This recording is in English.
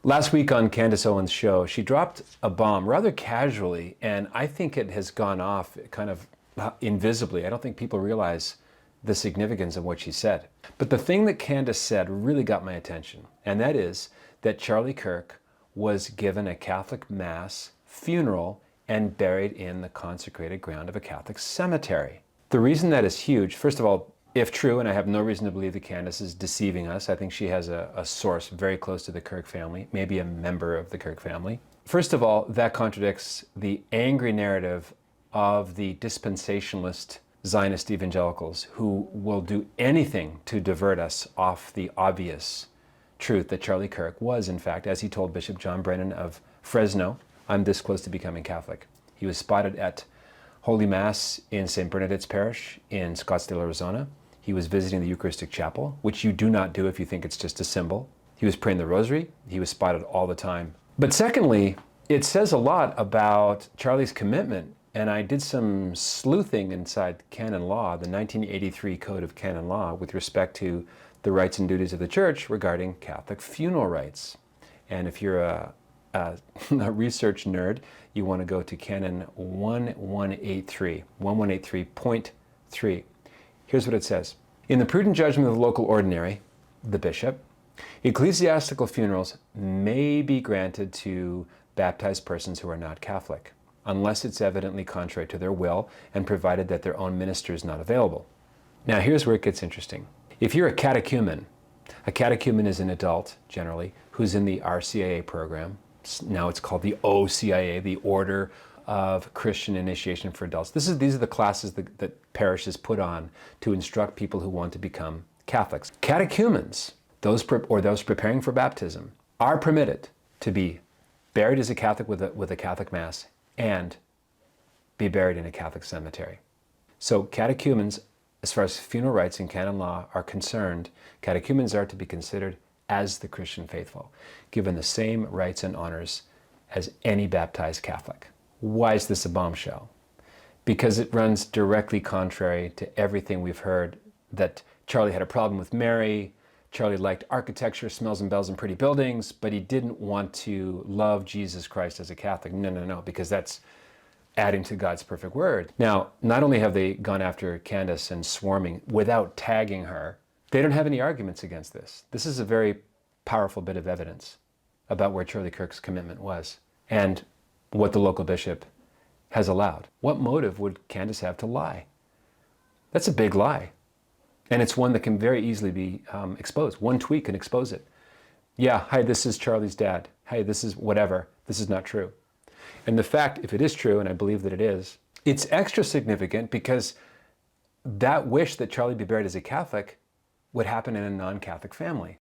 Last week on Candace Owens' show, she dropped a bomb rather casually, and I think it has gone off kind of invisibly. I don't think people realize the significance of what she said. But the thing that Candace said really got my attention, and that is that Charlie Kirk was given a Catholic Mass, funeral, and buried in the consecrated ground of a Catholic cemetery. The reason that is huge, first of all, if true, and I have no reason to believe that Candace is deceiving us, I think she has a source very close to the Kirk family, maybe a member of the Kirk family. First of all, that contradicts the angry narrative of the dispensationalist Zionist evangelicals who will do anything to divert us off the obvious truth that Charlie Kirk was, in fact, as he told Bishop John Brennan of Fresno, I'm this close to becoming Catholic. He was spotted at Holy Mass in St. Bernadette's Parish in Scottsdale, Arizona. He was visiting the Eucharistic Chapel, which you do not do if you think it's just a symbol. He was praying the rosary. He was spotted all the time. But secondly, it says a lot about Charlie's commitment. And I did some sleuthing inside canon law, the 1983 Code of Canon Law, with respect to the rights and duties of the Church regarding Catholic funeral rites. And if you're a research nerd, you want to go to Canon 1183.3. Here's what it says. In the prudent judgment of the local ordinary, the bishop, ecclesiastical funerals may be granted to baptized persons who are not Catholic, unless it's evidently contrary to their will and provided that their own minister is not available. Now here's where it gets interesting. If you're a catechumen is an adult, generally, who's in the RCIA program. Now it's called the OCIA, the Order of Christian Initiation for Adults. These are the classes that parishes put on to instruct people who want to become Catholics. Catechumens, those preparing for baptism, are permitted to be buried as a Catholic with a Catholic Mass and be buried in a Catholic cemetery. So catechumens, as far as funeral rites in canon law are concerned, catechumens are to be considered as the Christian faithful, given the same rights and honors as any baptized Catholic. Why is this a bombshell? Because it runs directly contrary to everything we've heard, that Charlie had a problem with Mary, Charlie liked architecture, smells and bells and pretty buildings, but he didn't want to love Jesus Christ as a Catholic. No, because that's adding to God's perfect word. Now, not only have they gone after Candace and swarming without tagging her, they don't have any arguments against this. This is a very powerful bit of evidence about where Charlie Kirk's commitment was and what the local bishop has allowed. What motive would Candace have to lie? That's a big lie. And it's one that can very easily be exposed. One tweet can expose it. Yeah, hi, this is Charlie's dad. Hey, this is whatever. This is not true. And the fact, if it is true, and I believe that it is, it's extra significant because that wish that Charlie be buried as a Catholic would happen in a non-Catholic family.